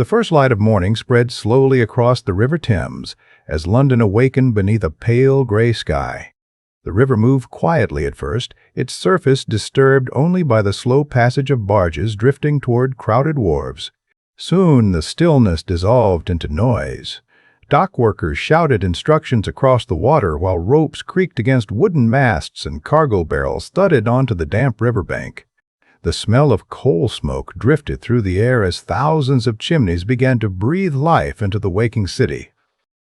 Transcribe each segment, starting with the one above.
The first light of morning spread slowly across the River Thames as London awakened beneath a pale gray sky. The river moved quietly at first, its surface disturbed only by the slow passage of barges drifting toward crowded wharves. Soon the stillness dissolved into noise. Dock workers shouted instructions across the water while ropes creaked against wooden masts and cargo barrels thudded onto the damp riverbank. The smell of coal smoke drifted through the air as thousands of chimneys began to breathe life into the waking city.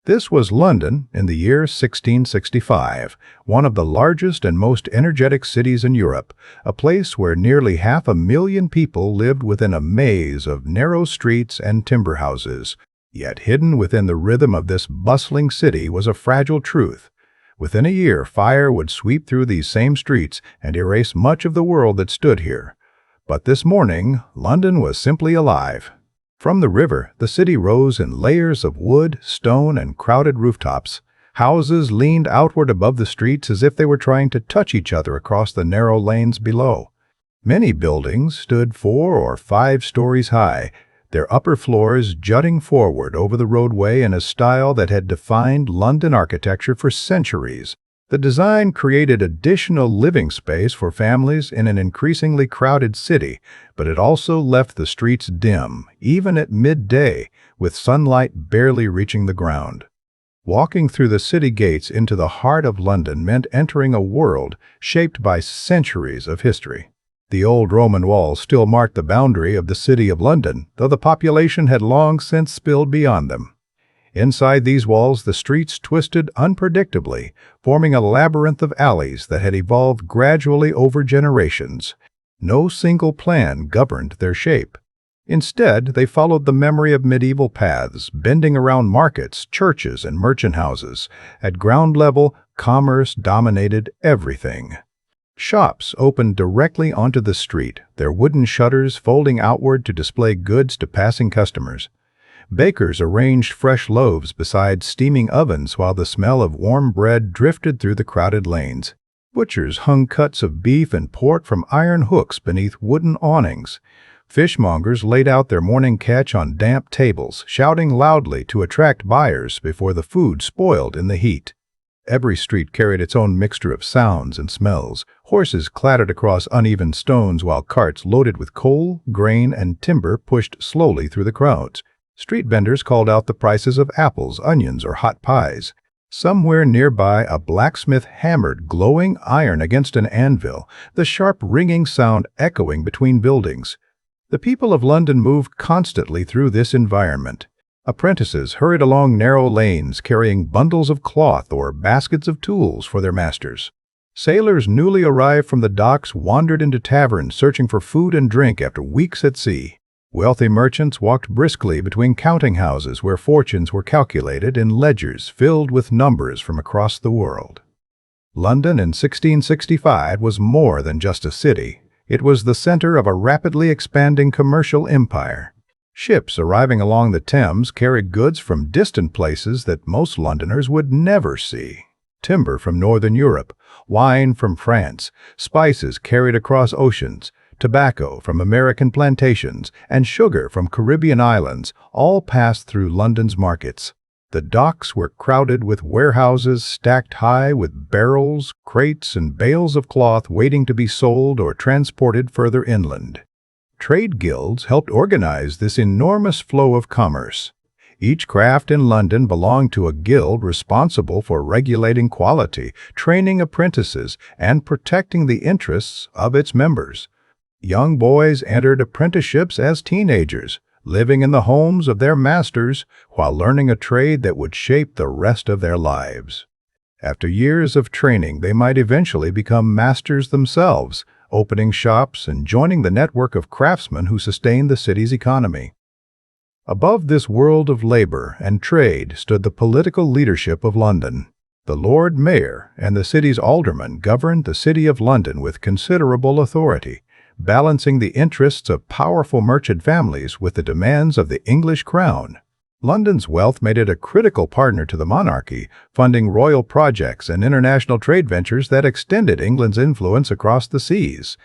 This was London in the year 1665, one of the largest and most energetic cities in Europe, a place where nearly 500,000 people lived within a maze of narrow streets and timber houses. Yet hidden within the rhythm of this bustling city was a fragile truth. Within a year, fire would sweep through these same streets and erase much of the world that stood here. But this morning, London was simply alive. From the river, the city rose in layers of wood, stone, and crowded rooftops. Houses leaned outward above the streets as if they were trying to touch each other across the narrow lanes below. Many buildings stood 4 or 5 stories high, their upper floors jutting forward over the roadway in a style that had defined London architecture for centuries. The design created additional living space for families in an increasingly crowded city, but it also left the streets dim, even at midday, with sunlight barely reaching the ground. Walking through the city gates into the heart of London meant entering a world shaped by centuries of history. The old Roman walls still marked the boundary of the City of London, though the population had long since spilled beyond them. Inside these walls, the streets twisted unpredictably, forming a labyrinth of alleys that had evolved gradually over generations. No single plan governed their shape. Instead, they followed the memory of medieval paths, bending around markets, churches, and merchant houses. At ground level, commerce dominated everything. Shops opened directly onto the street, their wooden shutters folding outward to display goods to passing customers. Bakers arranged fresh loaves beside steaming ovens while the smell of warm bread drifted through the crowded lanes. Butchers hung cuts of beef and pork from iron hooks beneath wooden awnings. Fishmongers laid out their morning catch on damp tables, shouting loudly to attract buyers before the food spoiled in the heat. Every street carried its own mixture of sounds and smells. Horses clattered across uneven stones while carts loaded with coal, grain, and timber pushed slowly through the crowds. Street vendors called out the prices of apples, onions, or hot pies. Somewhere nearby, a blacksmith hammered glowing iron against an anvil, the sharp ringing sound echoing between buildings. The people of London moved constantly through this environment. Apprentices hurried along narrow lanes carrying bundles of cloth or baskets of tools for their masters. Sailors newly arrived from the docks wandered into taverns searching for food and drink after weeks at sea. Wealthy merchants walked briskly between counting houses where fortunes were calculated in ledgers filled with numbers from across the world. London in 1665 was more than just a city. It was the center of a rapidly expanding commercial empire. Ships arriving along the Thames carried goods from distant places that most Londoners would never see. Timber from northern Europe, wine from France, spices carried across oceans, tobacco from American plantations, and sugar from Caribbean islands all passed through London's markets. The docks were crowded with warehouses stacked high with barrels, crates, and bales of cloth waiting to be sold or transported further inland. Trade guilds helped organize this enormous flow of commerce. Each craft in London belonged to a guild responsible for regulating quality, training apprentices, and protecting the interests of its members. Young boys entered apprenticeships as teenagers, living in the homes of their masters while learning a trade that would shape the rest of their lives. After years of training, they might eventually become masters themselves, opening shops and joining the network of craftsmen who sustained the city's economy. Above this world of labor and trade stood the political leadership of London. The Lord Mayor and the city's aldermen governed the City of London with considerable authority, balancing the interests of powerful merchant families with the demands of the English crown. London's wealth made it a critical partner to the monarchy, funding royal projects and international trade ventures that extended England's influence across the seas.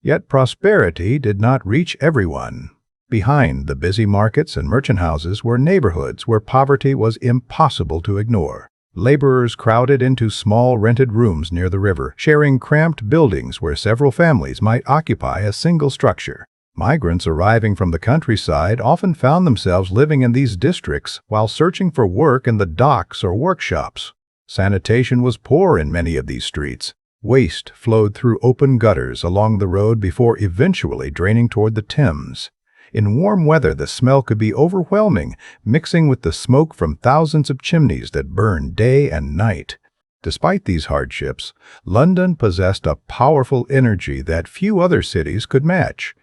Yet prosperity did not reach everyone. Behind the busy markets and merchant houses were neighborhoods where poverty was impossible to ignore. Laborers crowded into small rented rooms near the river, sharing cramped buildings where several families might occupy a single structure. Migrants arriving from the countryside often found themselves living in these districts while searching for work in the docks or workshops. Sanitation was poor in many of these streets. Waste flowed through open gutters along the road before eventually draining toward the Thames. In warm weather, the smell could be overwhelming, mixing with the smoke from thousands of chimneys that burned day and night. Despite these hardships, London possessed a powerful energy that few other cities could match.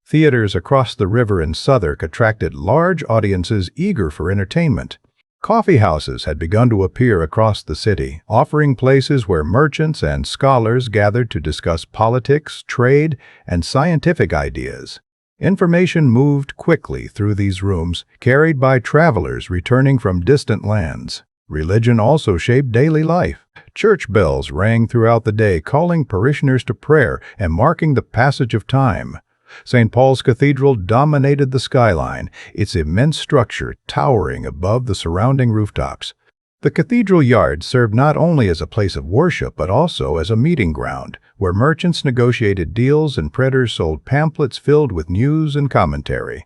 Theaters across the river in Southwark attracted large audiences eager for entertainment. Coffee houses had begun to appear across the city, offering places where merchants and scholars gathered to discuss politics, trade, and scientific ideas. Information moved quickly through these rooms, carried by travelers returning from distant lands. Religion also shaped daily life. Church bells rang throughout the day, calling parishioners to prayer and marking the passage of time. St. Paul's Cathedral dominated the skyline, its immense structure towering above the surrounding rooftops. The cathedral yard served not only as a place of worship but also as a meeting ground, where merchants negotiated deals and printers sold pamphlets filled with news and commentary.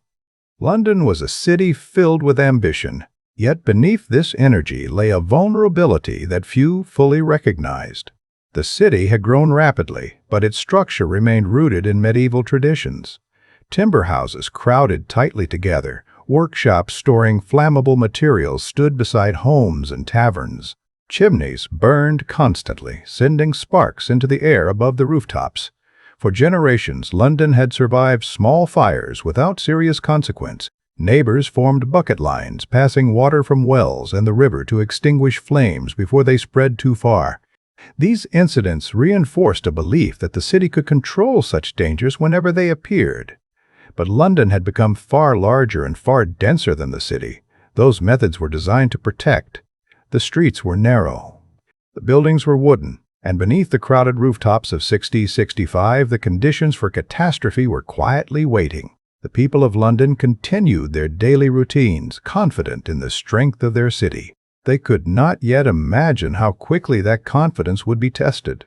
London was a city filled with ambition, yet beneath this energy lay a vulnerability that few fully recognized. The city had grown rapidly, but its structure remained rooted in medieval traditions. Timber houses crowded tightly together. Workshops storing flammable materials stood beside homes and taverns. Chimneys burned constantly, sending sparks into the air above the rooftops. For generations, London had survived small fires without serious consequence. Neighbors formed bucket lines, passing water from wells and the river to extinguish flames before they spread too far. These incidents reinforced a belief that the city could control such dangers whenever they appeared. But London had become far larger and far denser than the city. Those methods were designed to protect. The streets were narrow. The buildings were wooden, and beneath the crowded rooftops of 60-65, the conditions for catastrophe were quietly waiting. The people of London continued their daily routines, confident in the strength of their city. They could not yet imagine how quickly that confidence would be tested.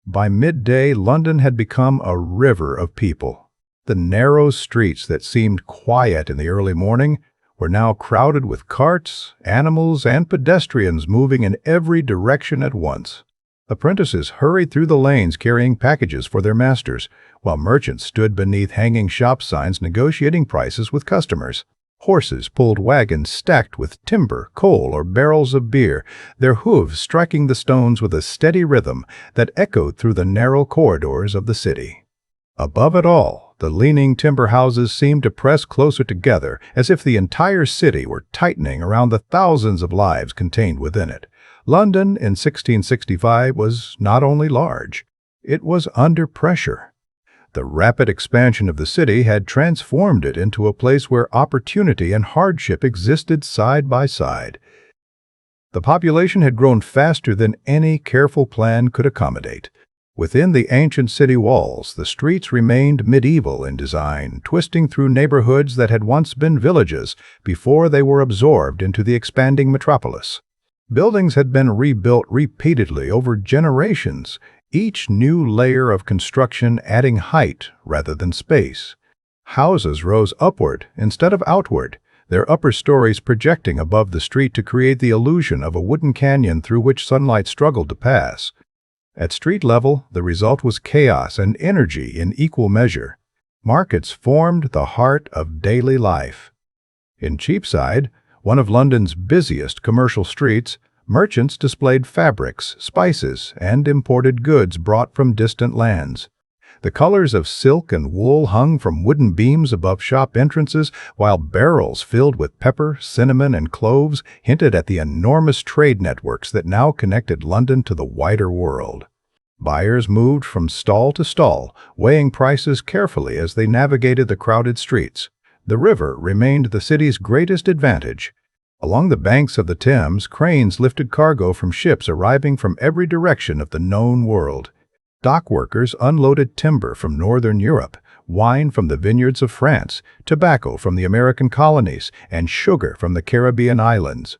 By midday, London had become a river of people. The narrow streets that seemed quiet in the early morning were now crowded with carts, animals, and pedestrians moving in every direction at once. Apprentices hurried through the lanes carrying packages for their masters, while merchants stood beneath hanging shop signs negotiating prices with customers. Horses pulled wagons stacked with timber, coal, or barrels of beer, their hooves striking the stones with a steady rhythm that echoed through the narrow corridors of the city. Above it all, the leaning timber houses seemed to press closer together, as if the entire city were tightening around the thousands of lives contained within it. London in 1665 was not only large, it was under pressure. The rapid expansion of the city had transformed it into a place where opportunity and hardship existed side by side. The population had grown faster than any careful plan could accommodate. Within the ancient city walls, the streets remained medieval in design, twisting through neighborhoods that had once been villages before they were absorbed into the expanding metropolis. Buildings had been rebuilt repeatedly over generations, each new layer of construction adding height rather than space. Houses rose upward instead of outward, their upper stories projecting above the street to create the illusion of a wooden canyon through which sunlight struggled to pass. At street level, the result was chaos and energy in equal measure. Markets formed the heart of daily life. In Cheapside, one of London's busiest commercial streets, merchants displayed fabrics, spices, and imported goods brought from distant lands. The colors of silk and wool hung from wooden beams above shop entrances, while barrels filled with pepper, cinnamon, and cloves hinted at the enormous trade networks that now connected London to the wider world. Buyers moved from stall to stall, weighing prices carefully as they navigated the crowded streets. The river remained the city's greatest advantage. Along the banks of the Thames, cranes lifted cargo from ships arriving from every direction of the known world. Dock workers unloaded timber from northern Europe, wine from the vineyards of France, tobacco from the American colonies, and sugar from the Caribbean islands.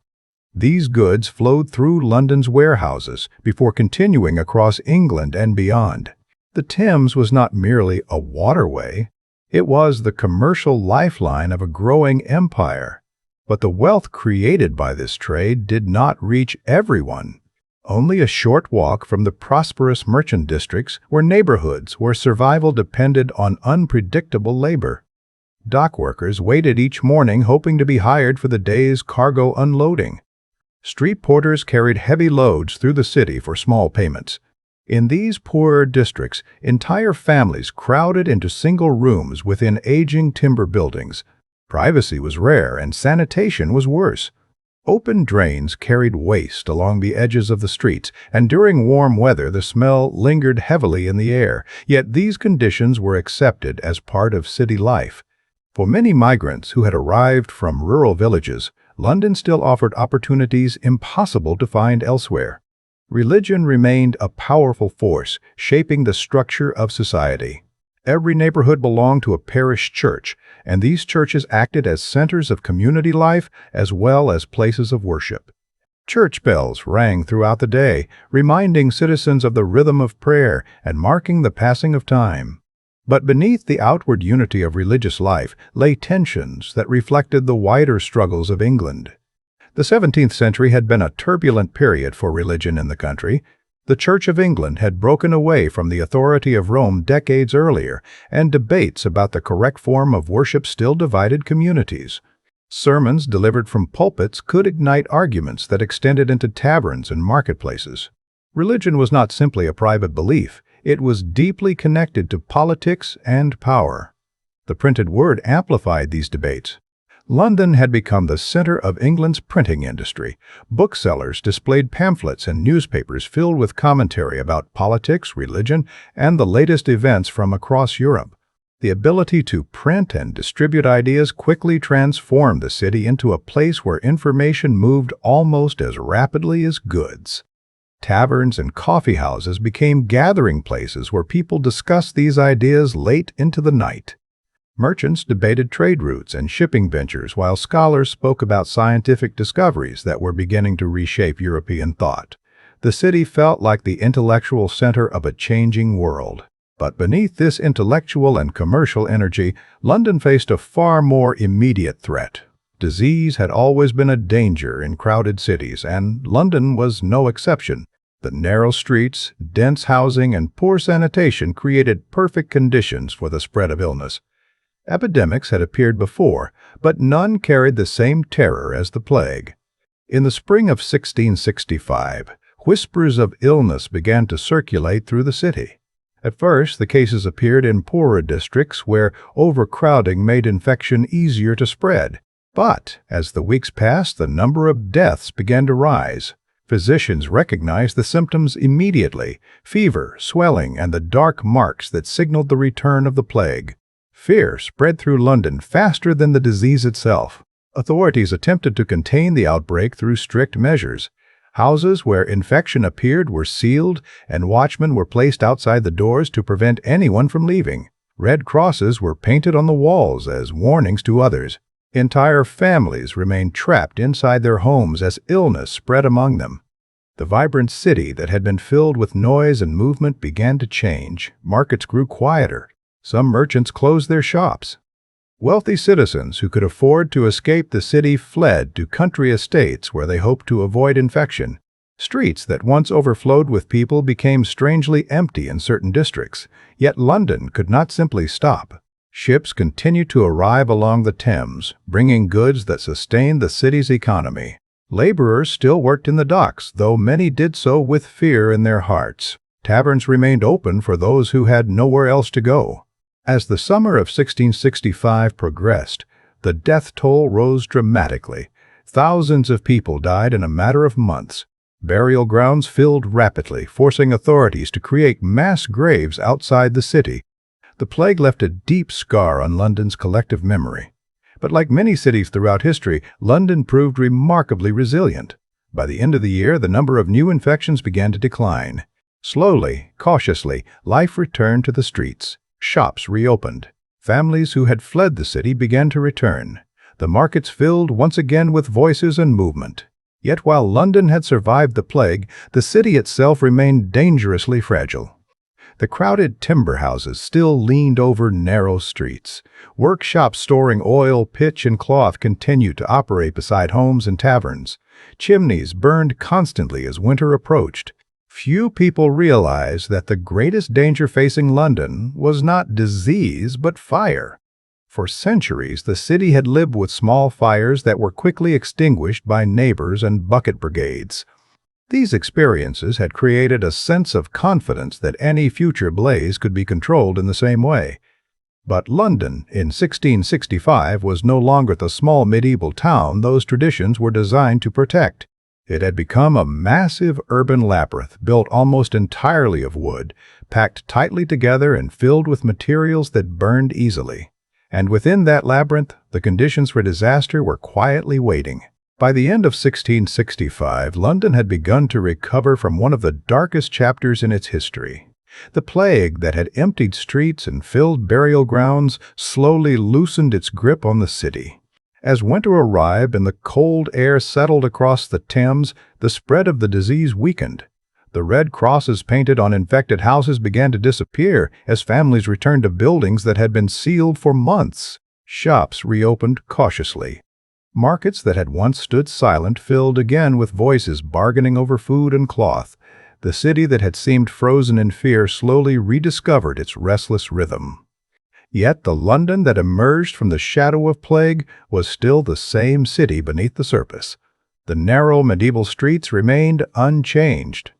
These goods flowed through London's warehouses before continuing across England and beyond. The Thames was not merely a waterway. It was the commercial lifeline of a growing empire. But the wealth created by this trade did not reach everyone. Only a short walk from the prosperous merchant districts were neighborhoods where survival depended on unpredictable labor. Dock workers waited each morning hoping to be hired for the day's cargo unloading. Street porters carried heavy loads through the city for small payments. In these poorer districts, entire families crowded into single rooms within aging timber buildings. Privacy was rare and sanitation was worse. Open drains carried waste along the edges of the streets, and during warm weather the smell lingered heavily in the air, yet these conditions were accepted as part of city life. For many migrants who had arrived from rural villages, London still offered opportunities impossible to find elsewhere. Religion remained a powerful force, shaping the structure of society. Every neighborhood belonged to a parish church, and these churches acted as centers of community life as well as places of worship. Church bells rang throughout the day, reminding citizens of the rhythm of prayer and marking the passing of time. But beneath the outward unity of religious life lay tensions that reflected the wider struggles of England. The 17th century had been a turbulent period for religion in the country. The Church of England had broken away from the authority of Rome decades earlier, and debates about the correct form of worship still divided communities. Sermons delivered from pulpits could ignite arguments that extended into taverns and marketplaces. Religion was not simply a private belief. It was deeply connected to politics and power. The printed word amplified these debates. London had become the center of England's printing industry. Booksellers displayed pamphlets and newspapers filled with commentary about politics, religion, and the latest events from across Europe. The ability to print and distribute ideas quickly transformed the city into a place where information moved almost as rapidly as goods. Taverns and coffee houses became gathering places where people discussed these ideas late into the night. Merchants debated trade routes and shipping ventures, while scholars spoke about scientific discoveries that were beginning to reshape European thought. The city felt like the intellectual center of a changing world. But beneath this intellectual and commercial energy, London faced a far more immediate threat. Disease had always been a danger in crowded cities, and London was no exception. The narrow streets, dense housing, and poor sanitation created perfect conditions for the spread of illness. Epidemics had appeared before, but none carried the same terror as the plague. In the spring of 1665, whispers of illness began to circulate through the city. At first, the cases appeared in poorer districts where overcrowding made infection easier to spread. But as the weeks passed, the number of deaths began to rise. Physicians recognized the symptoms immediately: fever, swelling, and the dark marks that signaled the return of the plague. Fear spread through London faster than the disease itself. Authorities attempted to contain the outbreak through strict measures. Houses where infection appeared were sealed, and watchmen were placed outside the doors to prevent anyone from leaving. Red crosses were painted on the walls as warnings to others. Entire families remained trapped inside their homes as illness spread among them. The vibrant city that had been filled with noise and movement began to change. Markets grew quieter. Some merchants closed their shops. Wealthy citizens who could afford to escape the city fled to country estates where they hoped to avoid infection. Streets that once overflowed with people became strangely empty in certain districts, yet London could not simply stop. Ships continued to arrive along the Thames, bringing goods that sustained the city's economy. Laborers still worked in the docks, though many did so with fear in their hearts. Taverns remained open for those who had nowhere else to go. As the summer of 1665 progressed, the death toll rose dramatically. Thousands of people died in a matter of months. Burial grounds filled rapidly, forcing authorities to create mass graves outside the city. The plague left a deep scar on London's collective memory. But like many cities throughout history, London proved remarkably resilient. By the end of the year, the number of new infections began to decline. Slowly, cautiously, life returned to the streets. Shops reopened. Families who had fled the city began to return. The markets filled once again with voices and movement. Yet while London had survived the plague, the city itself remained dangerously fragile. The crowded timber houses still leaned over narrow streets. Workshops storing oil, pitch, and cloth continued to operate beside homes and taverns. Chimneys burned constantly as winter approached. Few people realized that the greatest danger facing London was not disease but fire. For centuries, the city had lived with small fires that were quickly extinguished by neighbors and bucket brigades. These experiences had created a sense of confidence that any future blaze could be controlled in the same way. But London, in 1665, was no longer the small medieval town those traditions were designed to protect. It had become a massive urban labyrinth built almost entirely of wood, packed tightly together and filled with materials that burned easily. And within that labyrinth, the conditions for disaster were quietly waiting. By the end of 1665, London had begun to recover from one of the darkest chapters in its history. The plague that had emptied streets and filled burial grounds slowly loosened its grip on the city. As winter arrived and the cold air settled across the Thames, the spread of the disease weakened. The red crosses painted on infected houses began to disappear as families returned to buildings that had been sealed for months. Shops reopened cautiously. Markets that had once stood silent filled again with voices bargaining over food and cloth. The city that had seemed frozen in fear slowly rediscovered its restless rhythm. Yet the London that emerged from the shadow of plague was still the same city beneath the surface. The narrow medieval streets remained unchanged.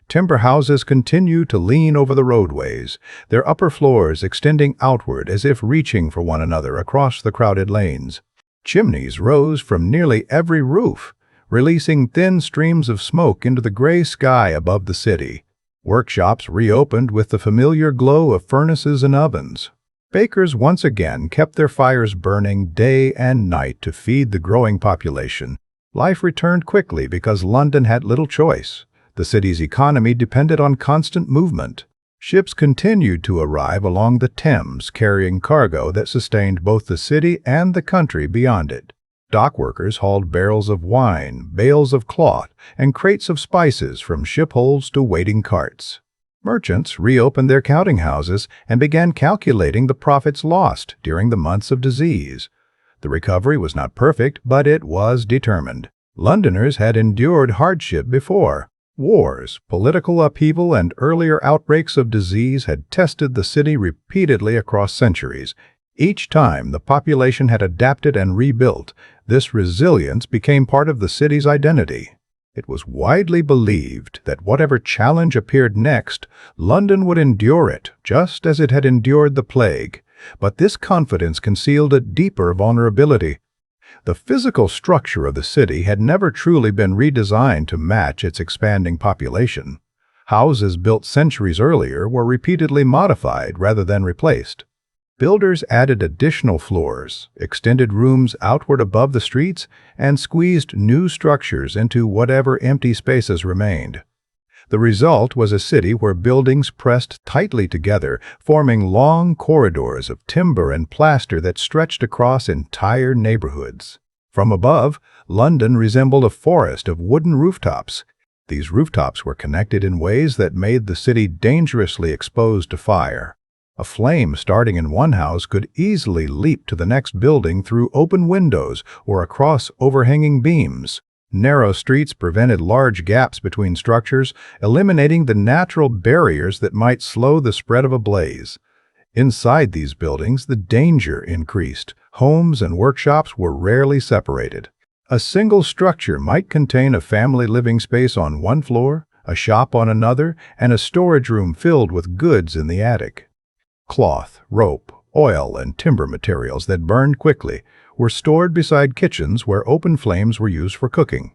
Timber houses continued to lean over the roadways, their upper floors extending outward as if reaching for one another across the crowded lanes. Chimneys rose from nearly every roof, releasing thin streams of smoke into the gray sky above the city. Workshops reopened with the familiar glow of furnaces and ovens. Bakers once again kept their fires burning day and night to feed the growing population. Life returned quickly because London had little choice. The city's economy depended on constant movement. Ships continued to arrive along the Thames, carrying cargo that sustained both the city and the country beyond it. Dockworkers hauled barrels of wine, bales of cloth, and crates of spices from ship holds to waiting carts. Merchants reopened their counting houses and began calculating the profits lost during the months of disease. The recovery was not perfect, but it was determined. Londoners had endured hardship before. Wars, political upheaval, and earlier outbreaks of disease had tested the city repeatedly across centuries. Each time, the population had adapted and rebuilt. This resilience became part of the city's identity. It was widely believed that whatever challenge appeared next, London would endure it, just as it had endured the plague. But this confidence concealed a deeper vulnerability. The physical structure of the city had never truly been redesigned to match its expanding population. Houses built centuries earlier were repeatedly modified rather than replaced. Builders added additional floors, extended rooms outward above the streets, and squeezed new structures into whatever empty spaces remained. The result was a city where buildings pressed tightly together, forming long corridors of timber and plaster that stretched across entire neighborhoods. From above, London resembled a forest of wooden rooftops. These rooftops were connected in ways that made the city dangerously exposed to fire. A flame starting in one house could easily leap to the next building through open windows or across overhanging beams. Narrow streets prevented large gaps between structures, eliminating the natural barriers that might slow the spread of a blaze. Inside these buildings, the danger increased. Homes and workshops were rarely separated. A single structure might contain a family living space on one floor, a shop on another, and a storage room filled with goods in the attic. Cloth, rope, oil, and timber materials that burned quickly were stored beside kitchens where open flames were used for cooking.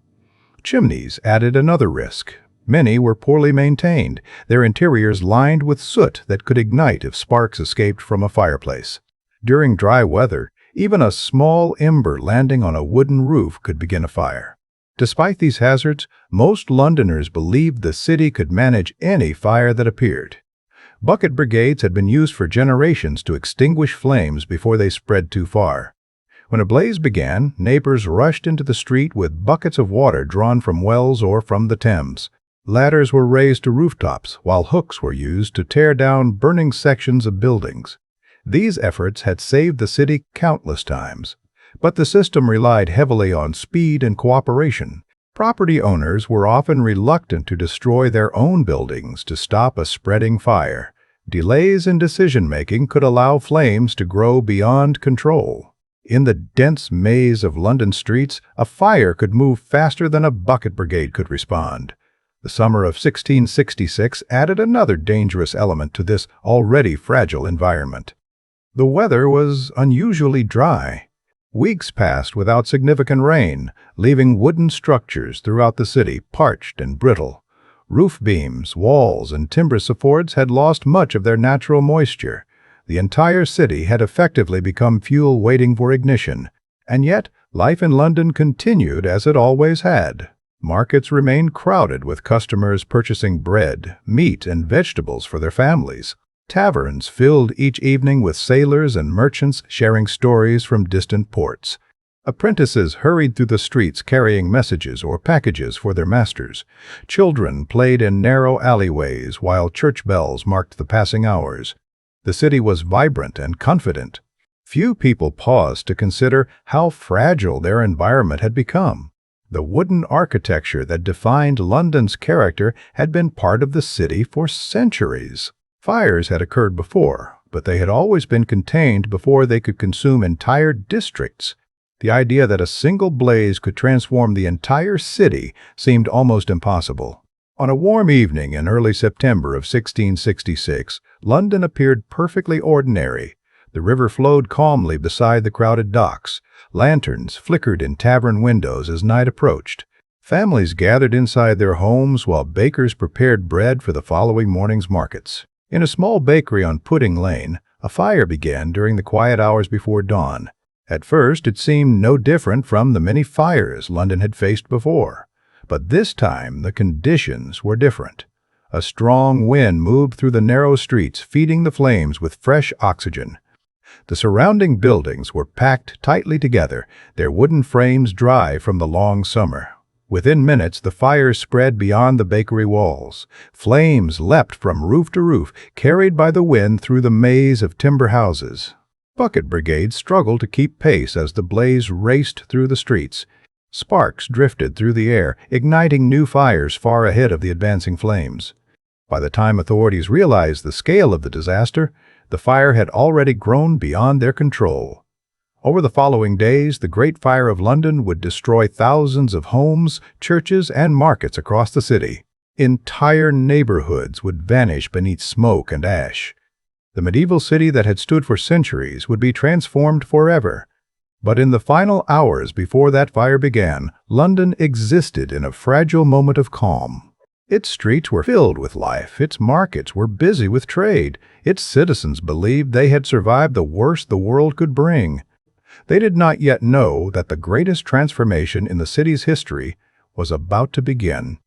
Chimneys added another risk. Many were poorly maintained, their interiors lined with soot that could ignite if sparks escaped from a fireplace. During dry weather, even a small ember landing on a wooden roof could begin a fire. Despite these hazards, most Londoners believed the city could manage any fire that appeared. Bucket brigades had been used for generations to extinguish flames before they spread too far. When a blaze began, neighbors rushed into the street with buckets of water drawn from wells or from the Thames. Ladders were raised to rooftops, while hooks were used to tear down burning sections of buildings. These efforts had saved the city countless times, but the system relied heavily on speed and cooperation. Property owners were often reluctant to destroy their own buildings to stop a spreading fire. Delays in decision-making could allow flames to grow beyond control. In the dense maze of London streets, a fire could move faster than a bucket brigade could respond. The summer of 1666 added another dangerous element to this already fragile environment. The weather was unusually dry. Weeks passed without significant rain, leaving wooden structures throughout the city parched and brittle. Roof beams, walls, and timber supports had lost much of their natural moisture. The entire city had effectively become fuel waiting for ignition, and yet life in London continued as it always had. Markets remained crowded with customers purchasing bread, meat, and vegetables for their families. Taverns filled each evening with sailors and merchants sharing stories from distant ports. Apprentices hurried through the streets carrying messages or packages for their masters. Children played in narrow alleyways while church bells marked the passing hours. The city was vibrant and confident. Few people paused to consider how fragile their environment had become. The wooden architecture that defined London's character had been part of the city for centuries. Fires had occurred before, but they had always been contained before they could consume entire districts. The idea that a single blaze could transform the entire city seemed almost impossible. On a warm evening in early September of 1666, London appeared perfectly ordinary. The river flowed calmly beside the crowded docks. Lanterns flickered in tavern windows as night approached. Families gathered inside their homes while bakers prepared bread for the following morning's markets. In a small bakery on Pudding Lane, a fire began during the quiet hours before dawn. At first, it seemed no different from the many fires London had faced before. But this time, the conditions were different. A strong wind moved through the narrow streets, feeding the flames with fresh oxygen. The surrounding buildings were packed tightly together, their wooden frames dry from the long summer. Within minutes, the fire spread beyond the bakery walls. Flames leapt from roof to roof, carried by the wind through the maze of timber houses. Bucket brigades struggled to keep pace as the blaze raced through the streets. Sparks drifted through the air, igniting new fires far ahead of the advancing flames. By the time authorities realized the scale of the disaster, the fire had already grown beyond their control. Over the following days, the Great Fire of London would destroy thousands of homes, churches, and markets across the city. Entire neighborhoods would vanish beneath smoke and ash. The medieval city that had stood for centuries would be transformed forever. But in the final hours before that fire began, London existed in a fragile moment of calm. Its streets were filled with life, its markets were busy with trade, its citizens believed they had survived the worst the world could bring. They did not yet know that the greatest transformation in the city's history was about to begin.